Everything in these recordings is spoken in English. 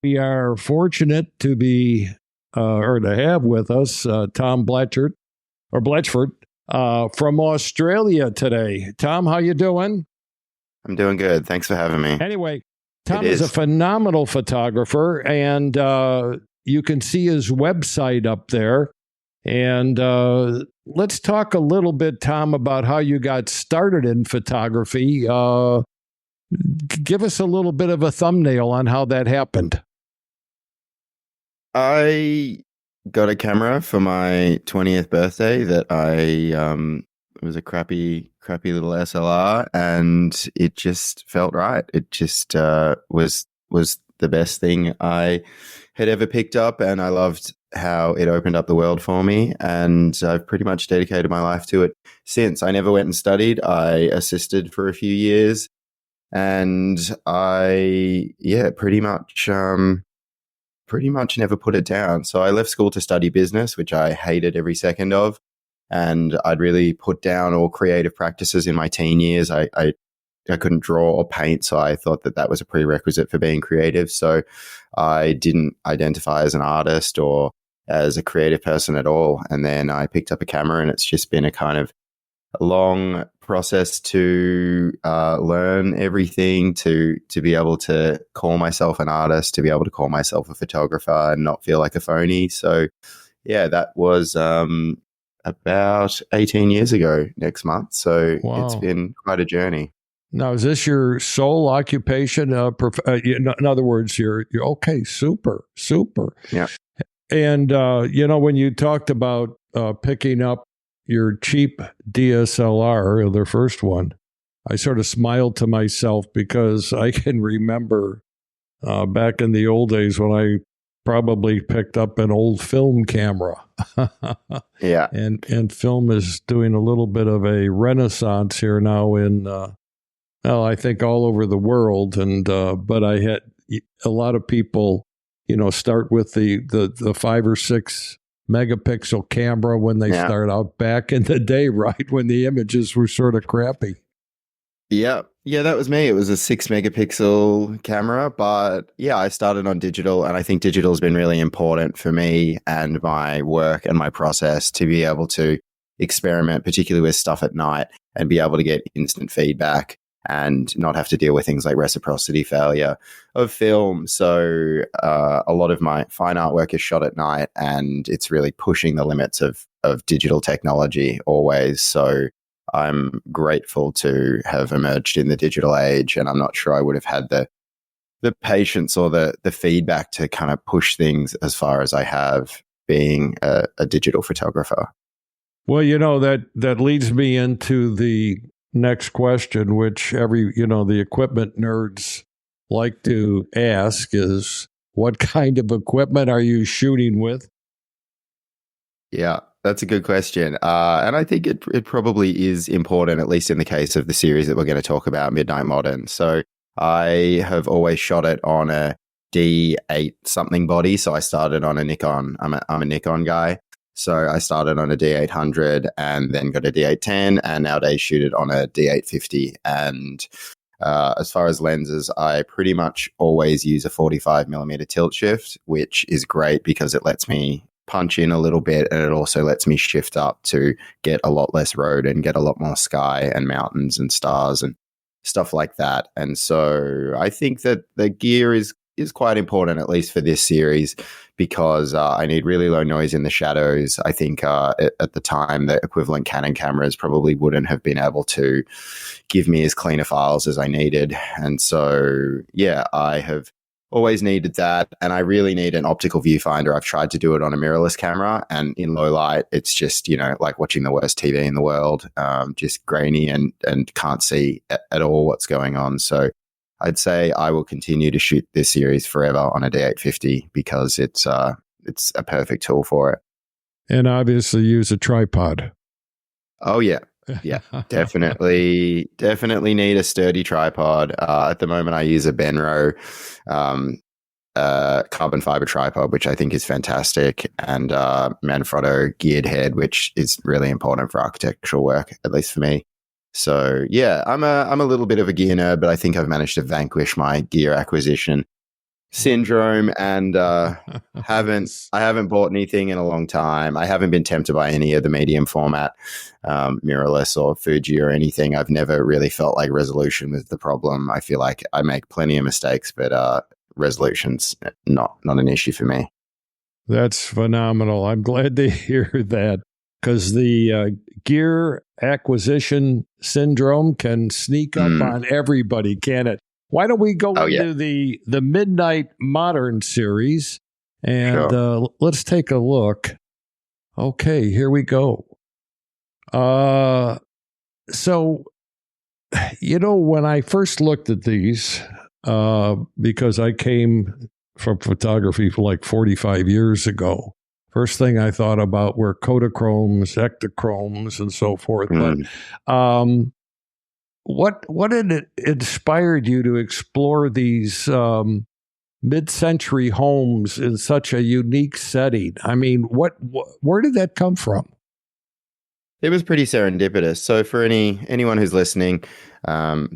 We are fortunate to be or to have with us Tom Blachford from Australia today. Tom, how you doing? I'm doing good. Thanks for having me. Anyway, It Tom is a is. phenomenal photographer, and you can see his website up there. And let's talk a little bit, Tom, about how you got started in photography. Give us a little bit of a thumbnail on how that happened. I got a camera for my 20th birthday that it was a crappy little SLR, and it just felt right. It just was the best thing I had ever picked up, and I loved how it opened up the world for me, and I've pretty much dedicated my life to it since. I never went and studied. I assisted for a few years, and pretty much never put it down. So I left school to study business, which I hated every second of. And I'd really put down all creative practices in my teen years. I couldn't draw or paint, so I thought that was a prerequisite for being creative. So I didn't identify as an artist or as a creative person at all. And then I picked up a camera, and it's just been a kind of long process to learn everything, to be able to call myself an artist, to be able to call myself a photographer and not feel like a phony. So yeah, that was about 18 years ago next month. So It's been quite a journey. Now, is this your sole occupation? In other words, you're okay. Super. Yeah. And, when you talked about picking up your cheap DSLR, the first one, I sort of smiled to myself because I can remember back in the old days when I probably picked up an old film camera. Yeah. And film is doing a little bit of a renaissance here now in, I think all over the world. And but I had a lot of people, start with the 5 or 6 megapixel camera when they start out back in the day, right? When the images were sort of crappy. Yeah, that was me. It was a 6 megapixel camera, but yeah, I started on digital, and I think digital has been really important for me and my work and my process to be able to experiment, particularly with stuff at night, and be able to get instant feedback and not have to deal with things like reciprocity failure of film. So a lot of my fine artwork is shot at night, and it's really pushing the limits of digital technology always. So I'm grateful to have emerged in the digital age, and I'm not sure I would have had the patience or the feedback to kind of push things as far as I have being a digital photographer. Well, that leads me into the next question, which the equipment nerds like to ask is, what kind of equipment are you shooting with? Yeah, that's a good question. And I think it probably is important, at least in the case of the series that we're going to talk about, Midnight Modern. So I have always shot it on a D8 something body. So I started on a Nikon. I'm a Nikon guy. So I started on a D800 and then got a D810, and nowadays shoot it on a D850. And as far as lenses, I pretty much always use a 45mm tilt shift, which is great because it lets me punch in a little bit, and it also lets me shift up to get a lot less road and get a lot more sky and mountains and stars and stuff like that. And so I think that the gear is quite important, at least for this series, because I need really low noise in the shadows. I think at the time, the equivalent Canon cameras probably wouldn't have been able to give me as cleaner files as I needed. And so, yeah, I have always needed that. And I really need an optical viewfinder. I've tried to do it on a mirrorless camera, and in low light, it's just, like watching the worst TV in the world, just grainy and can't see at all what's going on. So I'd say I will continue to shoot this series forever on a D850 because it's a perfect tool for it. And obviously use a tripod. Oh, yeah. Yeah, definitely need a sturdy tripod. At the moment, I use a Benro carbon fiber tripod, which I think is fantastic, and Manfrotto geared head, which is really important for architectural work, at least for me. So yeah, I'm a little bit of a gear nerd, but I think I've managed to vanquish my gear acquisition syndrome, and I haven't bought anything in a long time. I haven't been tempted by any of the medium format, mirrorless or Fuji or anything. I've never really felt like resolution was the problem. I feel like I make plenty of mistakes, but resolution's not an issue for me. That's phenomenal. I'm glad to hear that, because the gear acquisition syndrome can sneak up on everybody, can it? Why don't we go into the Midnight Modern series, and let's take a look. Okay, here we go. So, when I first looked at these, because I came from photography for like 45 years ago, first thing I thought about were Kodachromes, Ektachromes, and so forth. But what had it inspired you to explore these mid-century homes in such a unique setting? I mean, where did that come from? It was pretty serendipitous. So for anyone who's listening,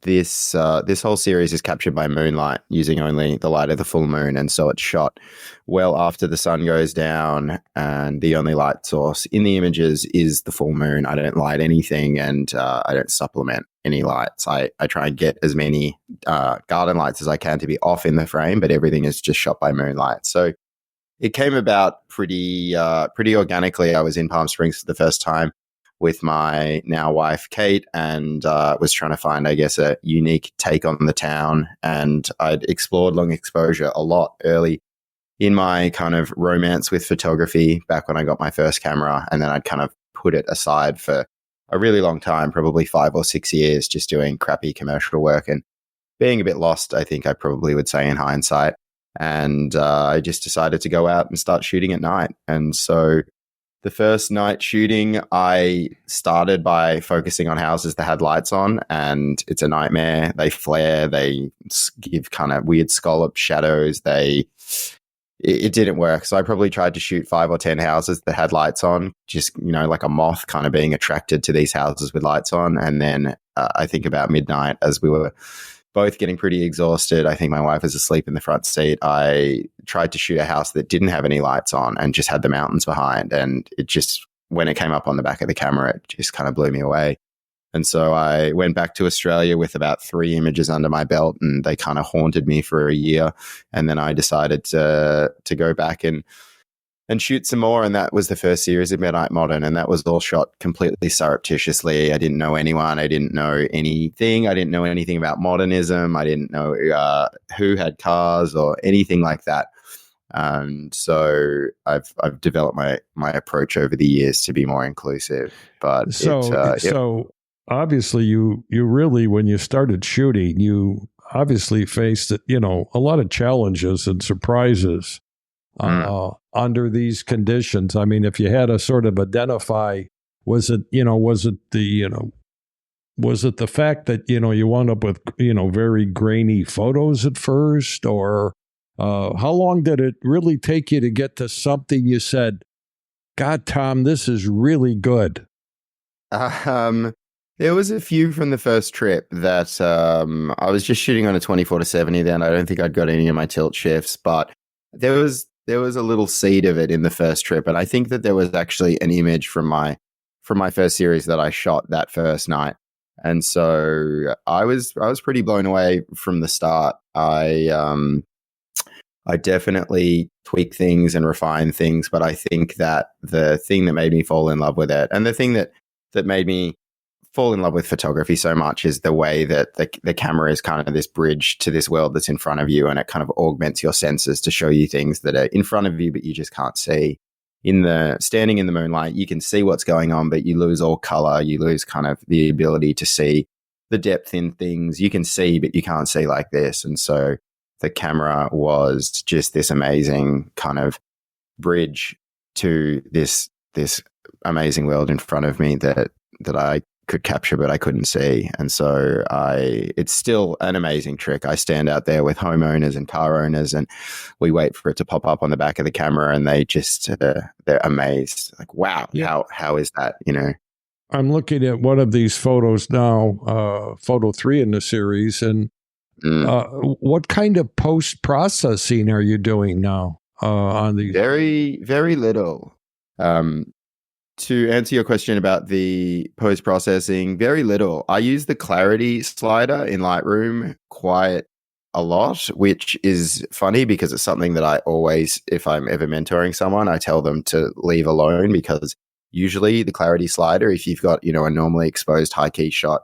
this whole series is captured by moonlight, using only the light of the full moon, and so it's shot well after the sun goes down, and the only light source in the images is the full moon. I don't light anything, and I don't supplement any lights. I try and get as many garden lights as I can to be off in the frame, but everything is just shot by moonlight. So it came about pretty organically. I was in Palm Springs for the first time with my now wife, Kate, and was trying to find, I guess, a unique take on the town. And I'd explored long exposure a lot early in my kind of romance with photography back when I got my first camera. And then I'd kind of put it aside for a really long time, probably 5 or 6 years, just doing crappy commercial work and being a bit lost, I think I probably would say in hindsight. And I just decided to go out and start shooting at night. And so the first night shooting, I started by focusing on houses that had lights on, and it's a nightmare. They flare, they give kind of weird scalloped shadows. It didn't work. So I probably tried to shoot 5 or 10 houses that had lights on, just, like a moth kind of being attracted to these houses with lights on. And then I think about midnight, as we were both getting pretty exhausted, I think my wife was asleep in the front seat, I tried to shoot a house that didn't have any lights on and just had the mountains behind. And it just, when it came up on the back of the camera, it just kind of blew me away. And so I went back to Australia with about 3 images under my belt, and they kind of haunted me for a year. And then I decided to go back and shoot some more. And that was the first series of Midnight Modern. And that was all shot completely surreptitiously. I didn't know anyone. I didn't know anything. I didn't know anything about modernism. I didn't know who had cars or anything like that. So I've developed my approach over the years to be more inclusive. But so obviously you really, when you started shooting, you obviously faced, a lot of challenges and surprises under these conditions. I mean, if you had to sort of identify, was it the fact that, you wound up with, very grainy photos at first, or how long did it really take you to get to something you said, God, Tom, this is really good? There was a few from the first trip that I was just shooting on a 24-70 then. I don't think I'd got any of my tilt shifts, but there was a little seed of it in the first trip. And I think that there was actually an image from my first series that I shot that first night. And so I was pretty blown away from the start. I definitely tweak things and refine things, but I think that the thing that made me fall in love with it, and the thing that made me fall in love with photography so much, is the way that the camera is kind of this bridge to this world that's in front of you, and it kind of augments your senses to show you things that are in front of you but you just can't see. Standing in the moonlight, you can see what's going on, but you lose all color. You lose kind of the ability to see the depth in things. You can see, but you can't see like this. And so the camera was just this amazing kind of bridge to this amazing world in front of me that I could capture, but I couldn't see. And so it's still an amazing trick. I stand out there with homeowners and car owners, and we wait for it to pop up on the back of the camera, and they just, they're amazed. Like, wow, yeah. How is that, I'm looking at one of these photos now, photo 3 in the series, and Mm. What kind of post-processing are you doing now on these? Very, very little. To answer your question about the post-processing, very little. I use the clarity slider in Lightroom quite a lot, which is funny because it's something that I always, if I'm ever mentoring someone, I tell them to leave alone, because usually the clarity slider, if you've got, a normally exposed high key shot,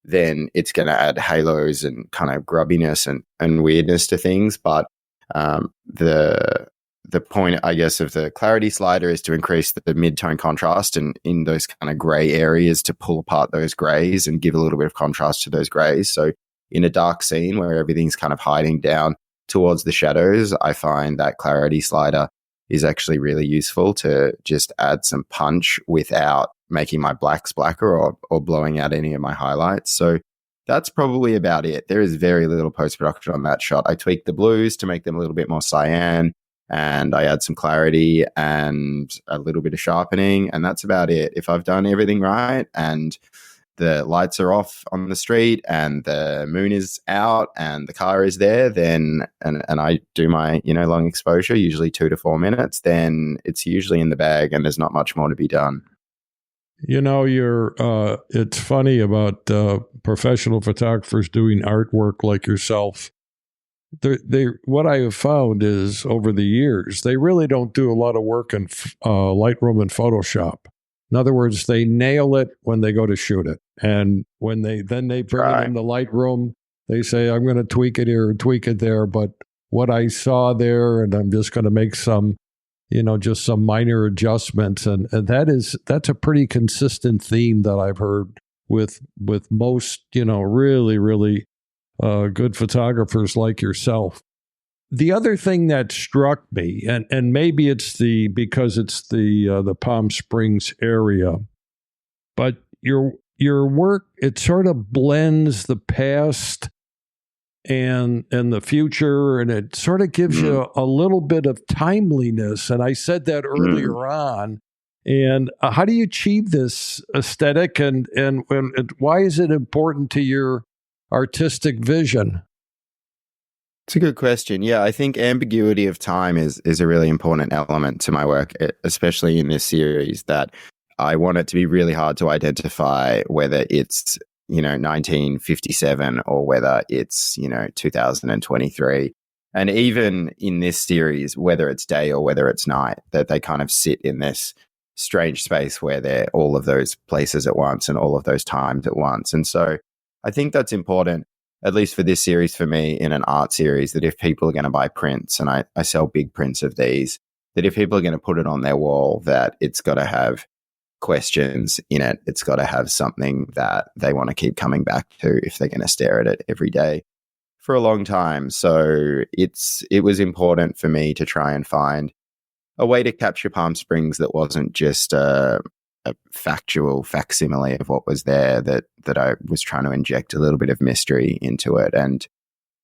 then it's going to add halos and kind of grubbiness and weirdness to things. But the point, I guess, of the clarity slider is to increase the mid-tone contrast, and in those kind of gray areas to pull apart those grays and give a little bit of contrast to those grays. So in a dark scene where everything's kind of hiding down towards the shadows, I find that clarity slider is actually really useful to just add some punch without making my blacks blacker or blowing out any of my highlights. So that's probably about it. There is very little post-production on that shot. I tweak the blues to make them a little bit more cyan, and I add some clarity and a little bit of sharpening, and that's about it. If I've done everything right and the lights are off on the street and the moon is out and the car is there, then and I do my long exposure, usually 2 to 4 minutes, then it's usually in the bag and there's not much more to be done. It's funny about professional photographers doing artwork like yourself. What I have found is over the years, they really don't do a lot of work in Lightroom and Photoshop. In other words, they nail it when they go to shoot it. And when they bring it in the Lightroom, they say, I'm going to tweak it here, tweak it there. But what I saw there, and I'm just going to make some, just some minor adjustments. And that's a pretty consistent theme that I've heard with most, really, really good photographers like yourself. The other thing that struck me, and maybe it's because it's the Palm Springs area, but your work, it sort of blends the past and the future, and it sort of gives you a little bit of timeliness. And I said that earlier on. And how do you achieve this aesthetic, and why is it important to your artistic vision? It's a good question. Yeah, I think ambiguity of time is a really important element to my work, especially in this series, that I want it to be really hard to identify whether it's, 1957 or whether it's, 2023. And even in this series, whether it's day or whether it's night, that they kind of sit in this strange space where they're all of those places at once and all of those times at once. And so I think that's important, at least for this series, for me, in an art series, that if people are going to buy prints, and I sell big prints of these, that if people are going to put it on their wall, that it's got to have questions in it. It's got to have something that they want to keep coming back to if they're going to stare at it every day for a long time. So it was important for me to try and find a way to capture Palm Springs that wasn't just a factual facsimile of what was there, that I was trying to inject a little bit of mystery into it. And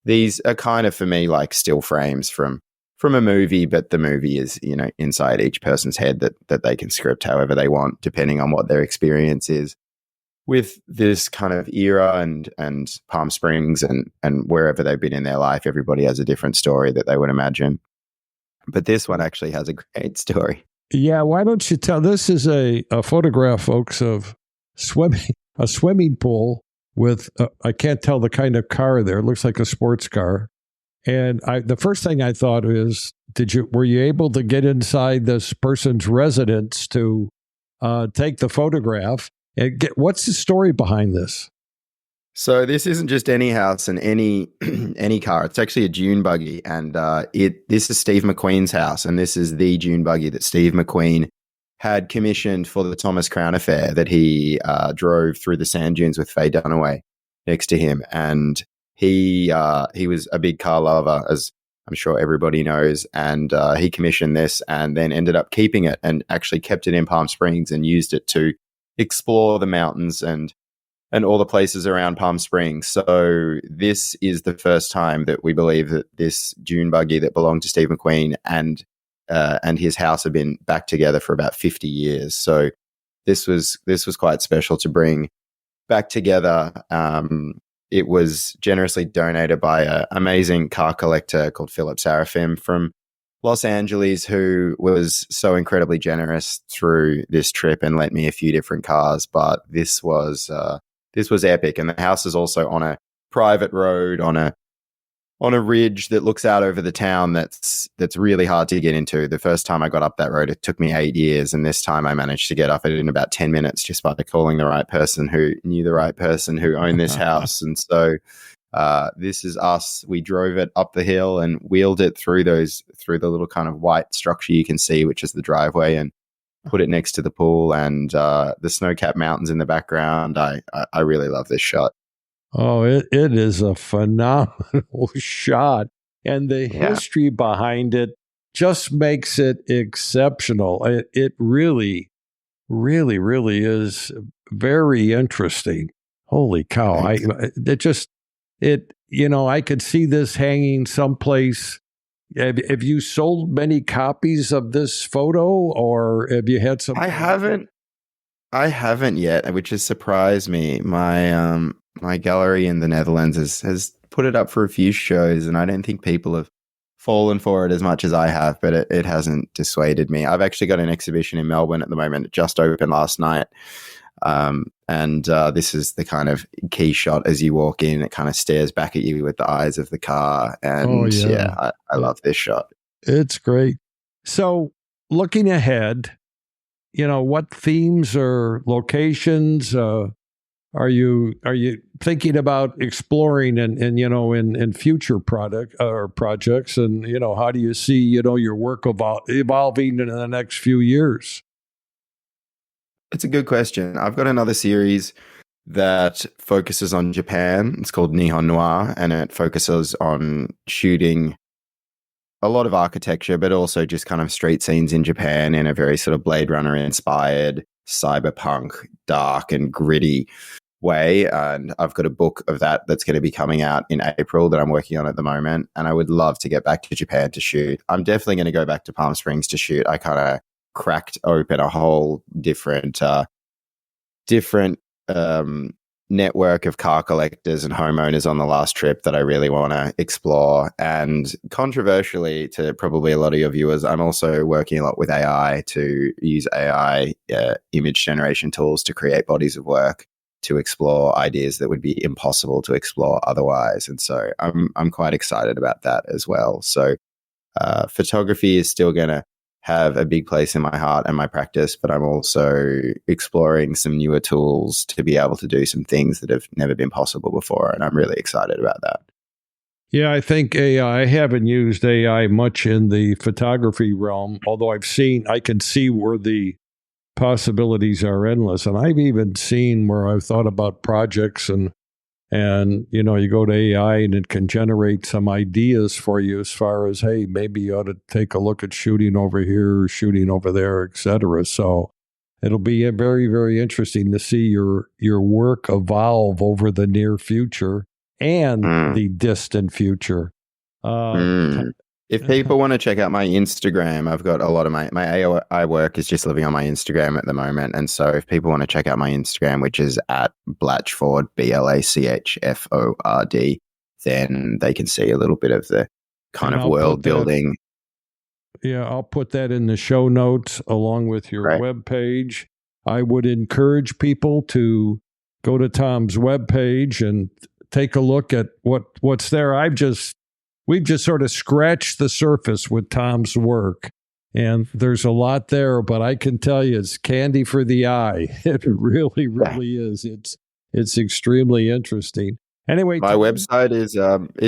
these are kind of, for me, like still frames from a movie, but the movie is, inside each person's head that they can script however they want, depending on what their experience is with this kind of era and Palm Springs and wherever they've been in their life. Everybody has a different story that they would imagine. But this one actually has a great story. Yeah, why don't you tell? This is a photograph, folks, of a swimming pool with I can't tell the kind of car there. It looks like a sports car. And the first thing I thought is, were you able to get inside this person's residence to take the photograph? And what's the story behind this? So this isn't just any house and any car. It's actually a dune buggy, and this is Steve McQueen's house, and this is the dune buggy that Steve McQueen had commissioned for the Thomas Crown Affair that he drove through the sand dunes with Faye Dunaway next to him. And he was a big car lover, as I'm sure everybody knows, and he commissioned this and then ended up keeping it and actually kept it in Palm Springs and used it to explore the mountains and all the places around Palm Springs. So this is the first time that we believe that this dune buggy that belonged to Steve McQueen and his house have been back together for about 50 years. So this was quite special to bring back together. it was generously donated by an amazing car collector called Philip Sarafim from Los Angeles, who was so incredibly generous through this trip and lent me a few different cars. But this was epic, and the house is also on a private road on a ridge that looks out over the town. That's really hard to get into. The first time I got up that road, it took me 8 years, and this time I managed to get up it in about 10 minutes just by calling the right person who knew the right person who owned this house. And so this is us. We drove it up the hill and wheeled it through the little kind of white structure you can see, which is the driveway, and put it next to the pool and the snow-capped mountains in the background. I really love this shot. Oh, it is a phenomenal shot. And the history behind it just makes it exceptional. It really, really, really is very interesting. Holy cow. I could see this hanging someplace. Have you sold many copies of this photo, or have you had some? I haven't yet, which has surprised me. My gallery in the Netherlands has put it up for a few shows, and I don't think people have fallen for it as much as I have, but it hasn't dissuaded me. I've actually got an exhibition in Melbourne at the moment. It just opened last night. And this is the kind of key shot as you walk in. It kind of stares back at you with the eyes of the car. And I love this shot. It's great. So looking ahead, what themes or locations are you thinking about exploring in future product or projects? And, how do you see, your work evolving in the next few years? It's a good question. I've got another series that focuses on Japan. It's called Nihon Noir, and it focuses on shooting a lot of architecture, but also just kind of street scenes in Japan in a very sort of Blade Runner inspired, cyberpunk, dark and gritty way. And I've got a book of that's going to be coming out in April that I'm working on at the moment. And I would love to get back to Japan to shoot. I'm definitely going to go back to Palm Springs to shoot. I kind of cracked open a whole different network of car collectors and homeowners on the last trip that I really want to explore. And controversially to probably a lot of your viewers, I'm also working a lot with AI to use AI image generation tools to create bodies of work to explore ideas that would be impossible to explore otherwise. And so I'm quite excited about that as well. So photography is still going to have a big place in my heart and my practice, but I'm also exploring some newer tools to be able to do some things that have never been possible before. And I'm really excited about that. Yeah, I think I haven't used AI much in the photography realm, although I can see where the possibilities are endless. And I've even seen where I've thought about projects and you go to AI and it can generate some ideas for you as far as, hey, maybe you ought to take a look at shooting over here, shooting over there, etc. So it'll be very, very interesting to see your work evolve over the near future and the distant future. If people want to check out my Instagram, I've got a lot of my AI work is just living on my Instagram at the moment. And so if people want to check out my Instagram, which is at Blachford, BLACHFORD, then they can see a little bit of the kind of world building. Yeah, I'll put that in the show notes along with your webpage. I would encourage people to go to Tom's webpage and take a look at what's there. We've just sort of scratched the surface with Tom's work, and there's a lot there, but I can tell you it's candy for the eye. It really, really is. It's extremely interesting. Anyway, my website is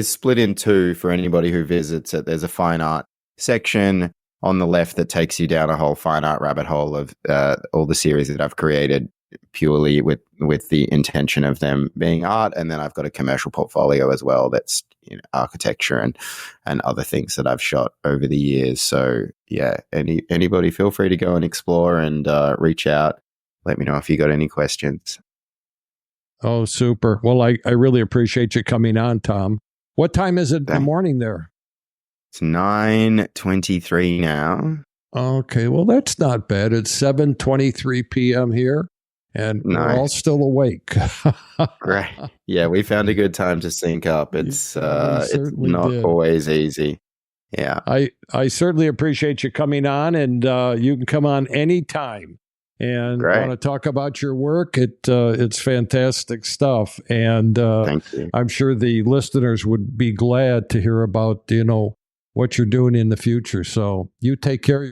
split in two for anybody who visits it. There's a fine art section on the left that takes you down a whole fine art rabbit hole of all the series that I've created purely with the intention of them being art. And then I've got a commercial portfolio as well that's architecture and other things that I've shot over the years. So yeah, anybody feel free to go and explore and reach out. Let me know if you got any questions. Oh, super. Well, I really appreciate you coming on, Tom. What time is it in the morning there? It's 9:23 now. Okay, well, that's not bad. It's 7:23 p.m. here. and we're Nice. all still awake. Great. Yeah, we found a good time to sync up. It's it's certainly not did. always easy. Yeah. I certainly appreciate you coming on, and you can come on anytime and Great. want to talk about your work. It's fantastic stuff, and Thank you. I'm sure the listeners would be glad to hear about what you're doing in the future. So you take care of